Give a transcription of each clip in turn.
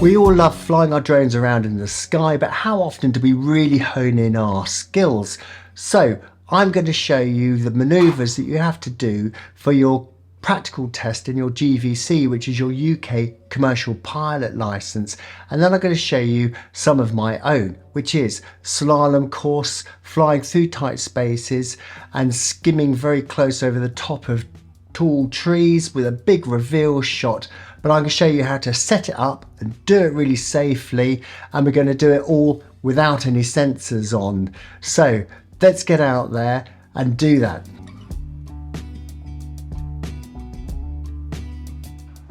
We all love flying our drones around in the sky, but how often do we really hone in our skills? So I'm going to show you the manoeuvres that you have to do for your practical test in your GVC, which is your UK commercial pilot license. And then I'm going to show you some of my own, which is slalom course, flying through tight spaces and skimming very close over the top of tall trees with a big reveal shot. But I'm going to show you how to set it up and do it really safely, and we're going to do it all without any sensors on. So let's get out there and do that.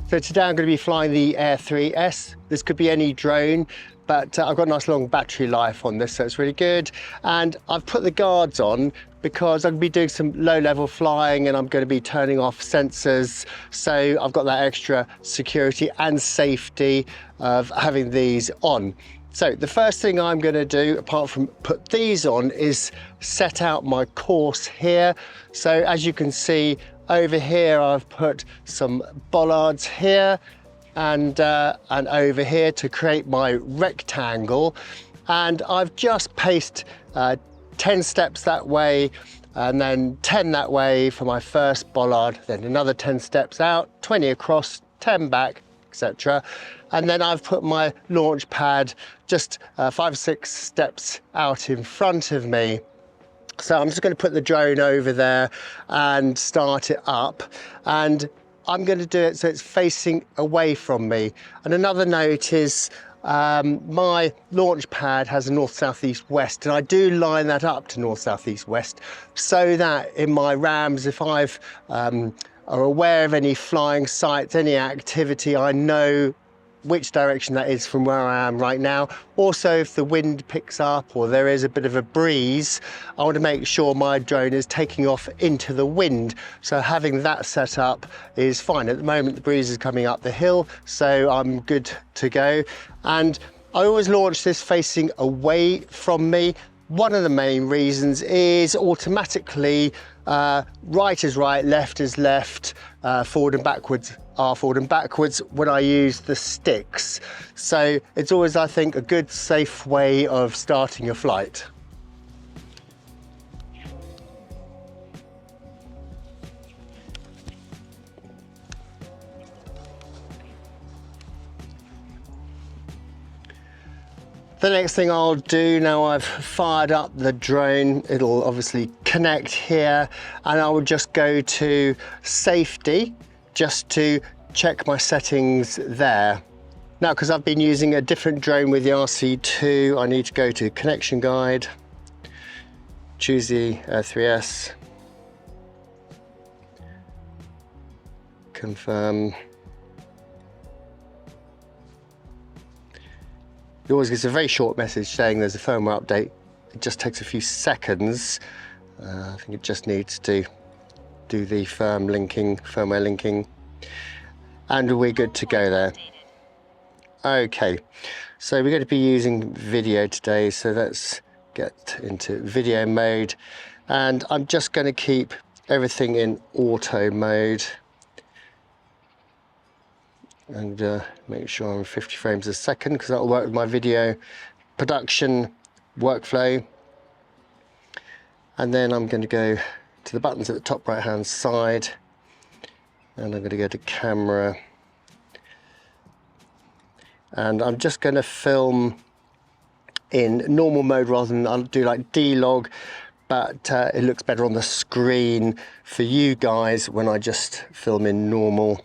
So today I'm going to be flying the Air 3S. This could be any drone, but I've got a nice long battery life on this, so it's really good. And I've put the guards on because I'm going to be doing some low-level flying and I'm going to be turning off sensors. So I've got that extra security and safety of having these on. So the first thing I'm going to do, apart from put these on, is set out my course here. So as you can see over here, I've put some bollards here and over here to create my rectangle. And I've just paced 10 steps that way and then 10 that way for my first bollard, then another 10 steps out, 20 across, 10 back, etc. And then I've put my launch pad just 5 or 6 steps out in front of me. So I'm just going to put the drone over there and start it up, and I'm going to do it so it's facing away from me. And another note is my launch pad has a north, south, east, west, and I do line that up to north, south, east, west, so that in my rams, if I've are aware of any flying sites, any activity, I know which direction that is from where I am right now. Also, if the wind picks up or there is a bit of a breeze, I want to make sure my drone is taking off into the wind. So having that set up is fine. At the moment, the breeze is coming up the hill, so I'm good to go. And I always launch this facing away from me. One of the main reasons is automatically right is right, left is left, forward and backwards are forward and backwards when I use the sticks. So it's always, I think, a good, safe way of starting your flight. The next thing I'll do, now I've fired up the drone, it'll obviously connect here, and I will just go to safety just to check my settings there. Now, because I've been using a different drone with the RC2, I need to go to connection guide, choose the Air 3S, confirm. It always gets a very short message saying there's a firmware update. It just takes a few seconds. I think it just needs to do the firmware linking, and we're good to go there. Okay, so we're going to be using video today, so let's get into video mode, and I'm just going to keep everything in auto mode and make sure I'm 50 frames a second, because that will work with my video production workflow. And then I'm going to go to the buttons at the top right hand side, and I'm going to go to camera, and I'm just going to film in normal mode rather than I'll do like D-log, but it looks better on the screen for you guys when I just film in normal.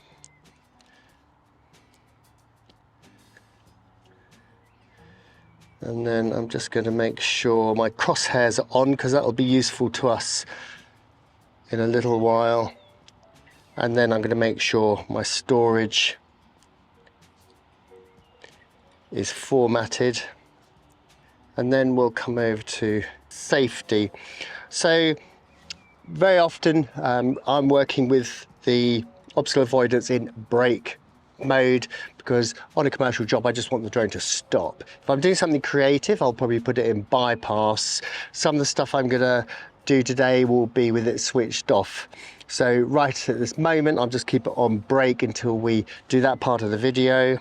And then I'm just going to make sure my crosshairs are on, because that will be useful to us in a little while. And then I'm going to make sure my storage is formatted. And then we'll come over to safety. So very often I'm working with the obstacle avoidance in brake mode, because on a commercial job I just want the drone to stop. If I'm doing something creative, I'll probably put it in bypass. Some of the stuff I'm gonna do today will be with it switched off. So right at this moment I'll just keep it on brake until we do that part of the video.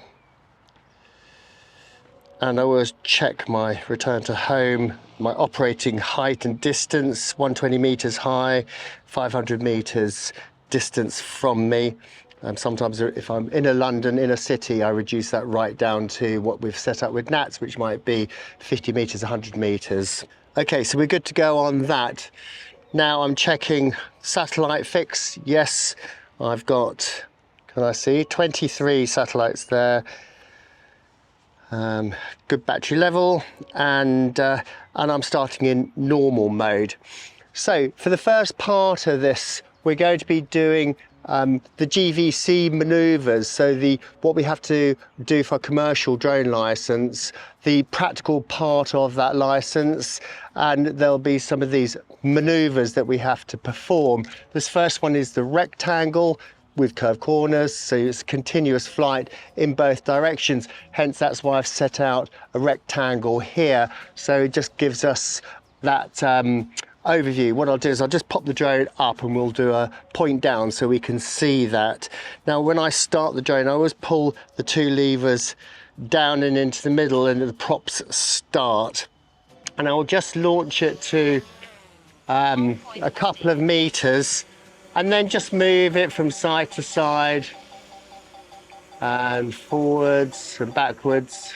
and I always check my return to home, my operating height and distance, 120 meters high, 500 meters distance from me. Sometimes if I'm in a London, in a city, I reduce that right down to what we've set up with NATS, which might be 50 meters, 100 meters. Okay, so we're good to go on that. Now I'm checking satellite fix. Yes, I've got, can I see, 23 satellites there. Good battery level, and I'm starting in normal mode. So for the first part of this, we're going to be doing the GVC manoeuvres, so what we have to do for a commercial drone license, the practical part of that license, and there'll be some of these manoeuvres that we have to perform. This first one is the rectangle with curved corners, so it's continuous flight in both directions. Hence, that's why I've set out a rectangle here. So it just gives us that overview. What I'll do is I'll just pop the drone up and we'll do a point down so we can see that. Now, when I start the drone, I always pull the two levers down and into the middle and the props start. And I'll just launch it to a couple of meters, and then just move it from side to side and forwards and backwards,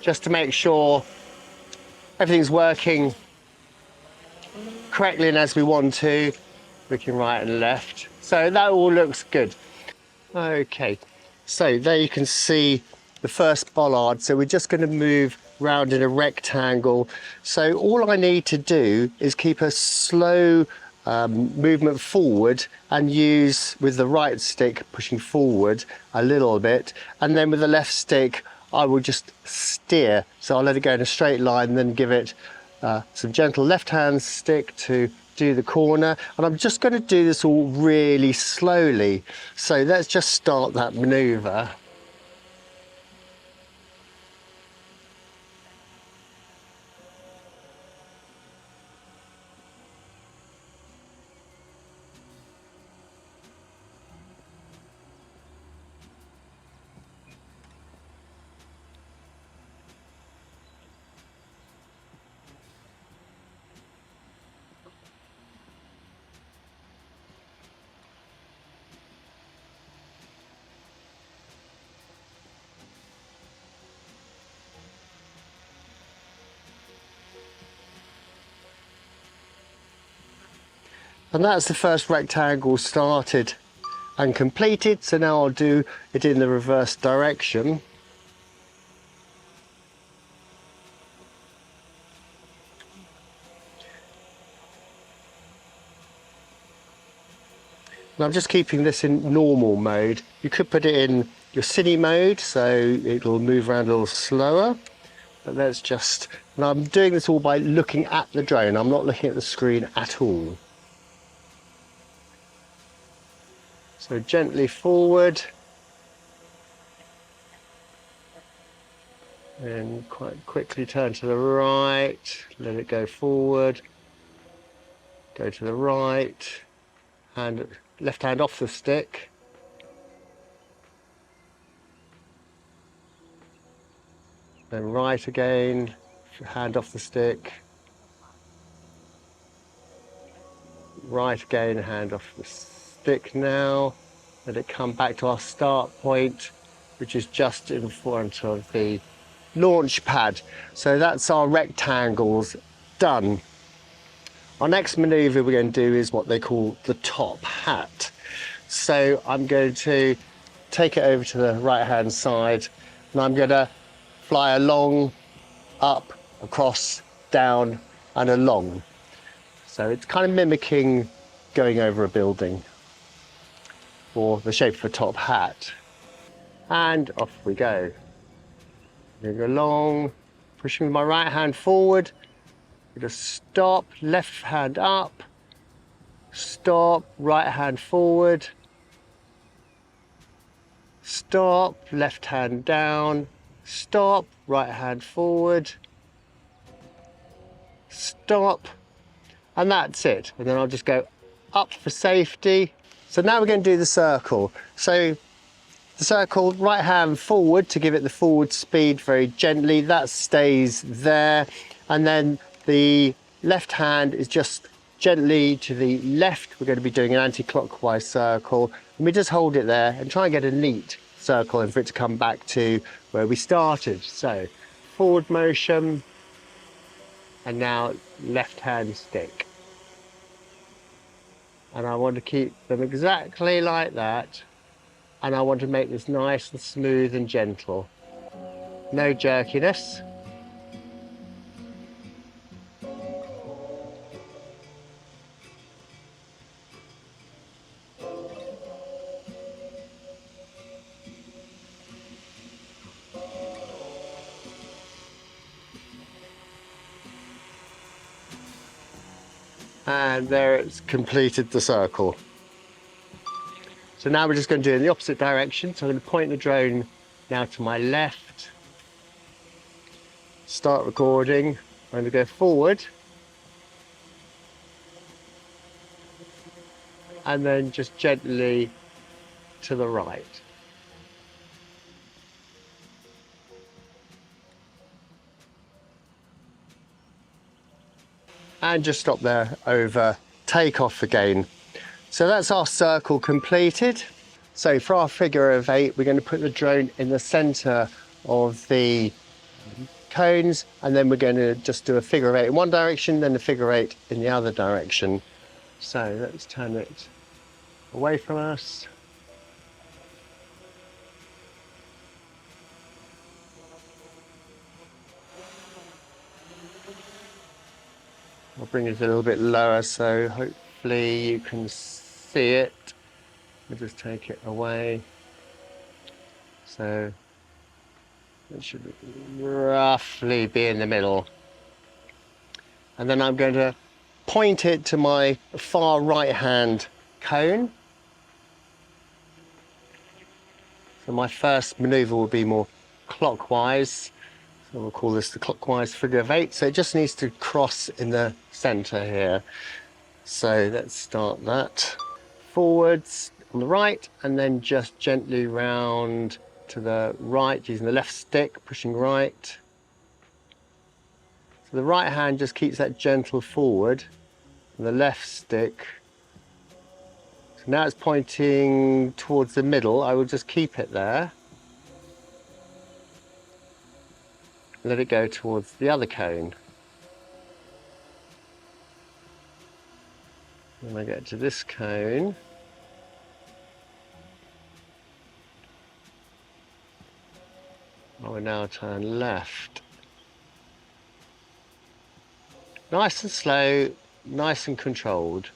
just to make sure everything's working correctly and as we want to, looking right and left. So that all looks good. Okay, so there you can see the first bollard. So we're just going to move round in a rectangle. So all I need to do is keep a slow movement forward and use with the right stick pushing forward a little bit, and then with the left stick I will just steer. So I'll let it go in a straight line and then give it some gentle left hand stick to do the corner, and I'm just going to do this all really slowly. So let's just start that maneuver. And that's the first rectangle started and completed. So now I'll do it in the reverse direction. And I'm just keeping this in normal mode. You could put it in your cine mode, so it'll move around a little slower. But let's just, and I'm doing this all by looking at the drone. I'm not looking at the screen at all. So gently forward, and quite quickly turn to the right, let it go forward, go to the right, and left hand off the stick, then right again, hand off the stick, right again, hand off the stick now, let it come back to our start point, which is just in front of the launch pad. So that's our rectangles done. Our next maneuver we're going to do is what they call the top hat. So I'm going to take it over to the right hand side, and I'm going to fly along, up, across, down and along. So it's kind of mimicking going over a building, or the shape of a top hat. And off we go. Moving along, pushing with my right hand forward. Just stop, left hand up, stop, right hand forward, stop, left hand down, stop, right hand forward, stop, and that's it. And then I'll just go up for safety. So now we're going to do the circle. So the the circle, right hand forward to give it the forward speed very gently. That stays there. And then the left hand is just gently to the left. We're going to be doing an anti-clockwise circle. And we just hold it there and try and get a neat circle and for it to come back to where we started. So forward motion and now left hand stick. And I want to keep them exactly like that. And I want to make this nice and smooth and gentle. No jerkiness. And there it's completed the circle. So now we're just going to do it in the opposite direction. So I'm going to point the drone now to my left. Start recording. I'm going to go forward. And then just gently to the right. And just stop there over takeoff again. So that's our circle completed. So for our figure of 8, we're going to put the drone in the center of the cones, and then we're going to just do a figure of 8 in one direction, then a figure 8 in the other direction. So let's turn it away from us. I'll bring it a little bit lower so hopefully you can see it. We'll just take it away. So it should roughly be in the middle. And then I'm going to point it to my far right hand cone. So my first maneuver will be more clockwise. So we'll call this the clockwise figure of 8. So it just needs to cross in the center here. So let's start that. Forwards on the right and then just gently round to the right using the left stick, pushing right. So the right hand just keeps that gentle forward and the left stick. So now it's pointing towards the middle. I will just keep it there. Let it go towards the other cone. When I get to this cone, I will now turn left. Nice and slow, nice and controlled.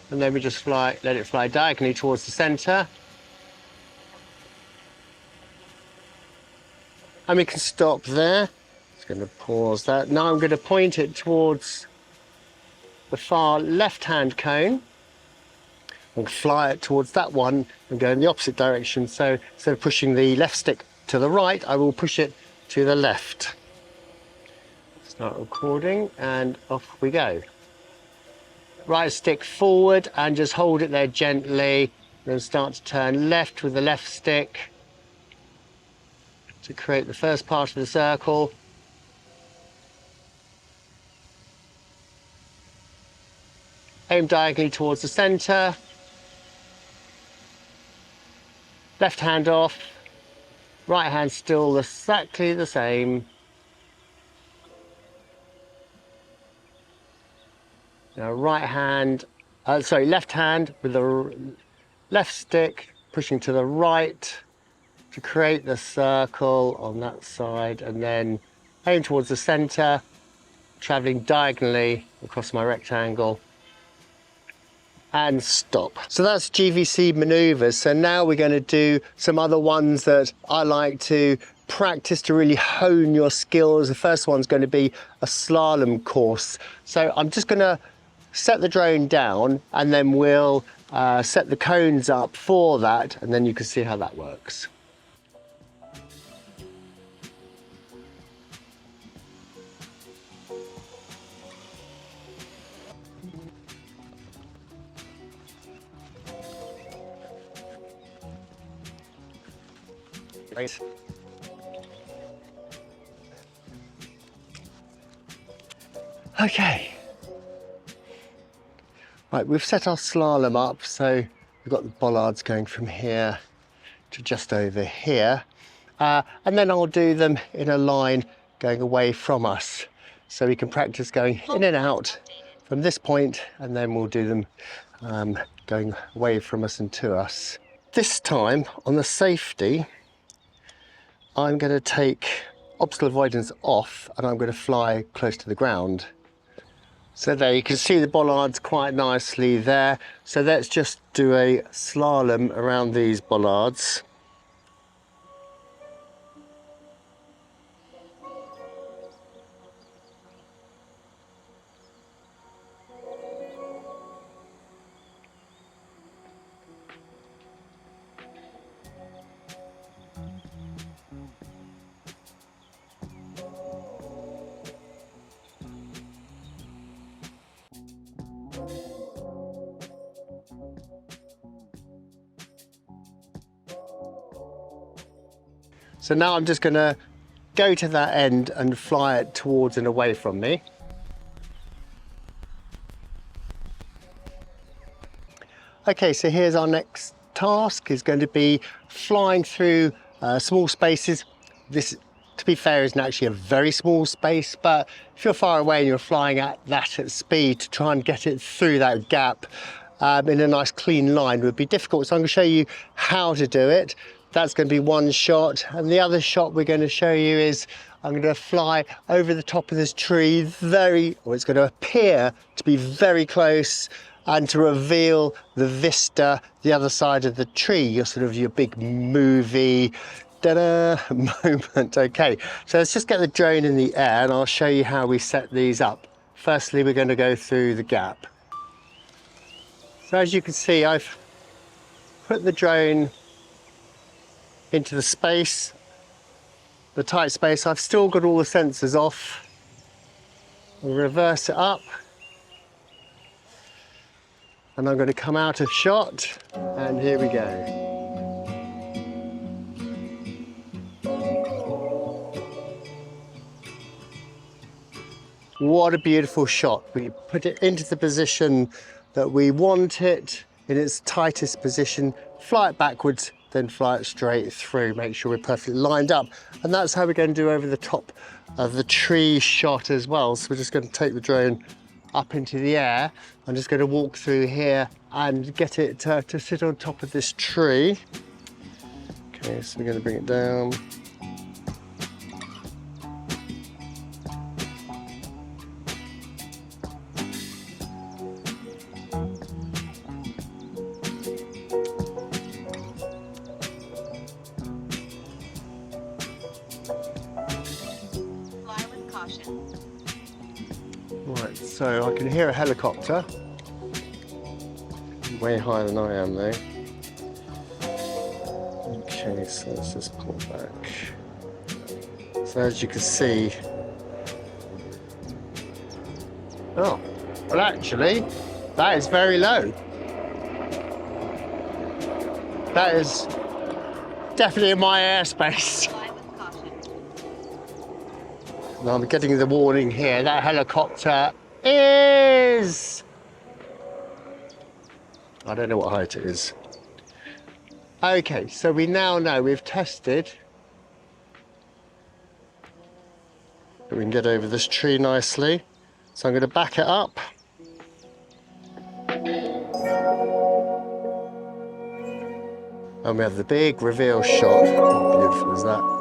And then we just let it fly diagonally towards the center. And we can stop there. Just going to pause that. Now I'm going to point it towards the far left-hand cone and fly it towards that one and go in the opposite direction. So instead of pushing the left stick to the right, I will push it to the left. Start recording and off we go. Right stick forward and just hold it there gently. Then start to turn left with the left stick to create the first part of the circle. Aim diagonally towards the center. Left hand off. Right hand still exactly the same. Now left hand with the left stick pushing to the right to create the circle on that side, and then aim towards the center, traveling diagonally across my rectangle and stop. So that's GVC maneuvers. So now we're going to do some other ones that I like to practice to really hone your skills. The first one's going to be a slalom course. So I'm just going to set the drone down and then we'll set the cones up for that, and then you can see how that works. Okay. Right, we've set our slalom up, so we've got the bollards going from here to just over here. And then I'll do them in a line going away from us. So we can practice going in and out from this point, and then we'll do them going away from us and to us. This time on the safety, I'm going to take obstacle avoidance off and I'm going to fly close to the ground. So there you can see the bollards quite nicely there. So let's just do a slalom around these bollards. So now I'm just going to go to that end and fly it towards and away from me. Okay, so here's our next task. Is going to be flying through small spaces. This, to be fair, isn't actually a very small space, but if you're far away and you're flying at that at speed, to try and get it through that gap in a nice clean line would be difficult. So I'm going to show you how to do it. That's going to be one shot, and the other shot we're going to show you is I'm going to fly over the top of this tree it's going to appear to be very close and to reveal the vista, the other side of the tree, your big movie da-da moment. Okay, so let's just get the drone in the air and I'll show you how we set these up. Firstly, we're going to go through the gap. So as you can see, I've put the drone into the space, the tight space. I've still got all the sensors off. We'll reverse it up. And I'm going to come out of shot, and here we go. What a beautiful shot. We put it into the position that we want it, in its tightest position, fly it backwards, then fly it straight through, make sure we're perfectly lined up. And that's how we're going to do over the top of the tree shot as well. So we're just going to take the drone up into the air. I'm just going to walk through here and get it to sit on top of this tree. Okay, so we're going to bring it down. Right, so I can hear a helicopter. Way higher than I am though. Okay, so let's just pull back. So as you can see... Oh, well actually, that is very low. That is definitely in my airspace. Now I'm getting the warning here, that helicopter is... I don't know what height it is. Okay, so we now know, we've tested that we can get over this tree nicely. So I'm going to back it up. And we have the big reveal shot. How beautiful is that?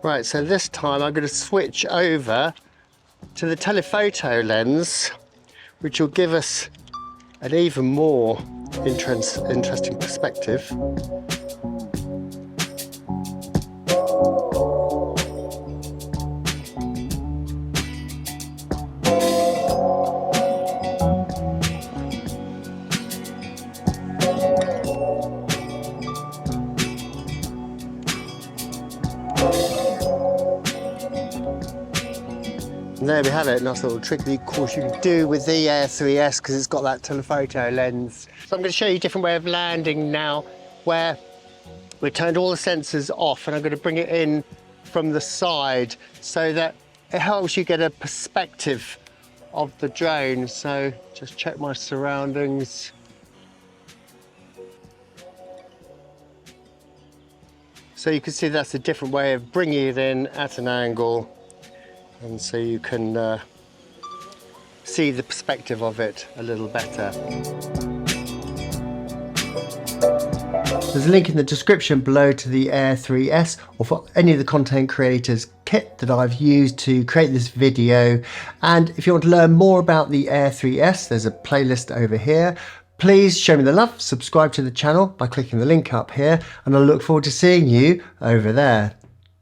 Right, so this time I'm going to switch over to the telephoto lens, which will give us an even more interesting perspective. And there we have it, nice little trick that of course you can do with the Air 3S because it's got that telephoto lens. So I'm going to show you a different way of landing now where we've turned all the sensors off, and I'm going to bring it in from the side so that it helps you get a perspective of the drone. So just check my surroundings. So you can see that's a different way of bringing it in at an angle, and so you can see the perspective of it a little better. There's a link in the description below to the Air 3S, or for any of the content creators kit that I've used to create this video. And if you want to learn more about the Air 3S, there's a playlist over here. Please show me the love, subscribe to the channel by clicking the link up here, and I look forward to seeing you over there.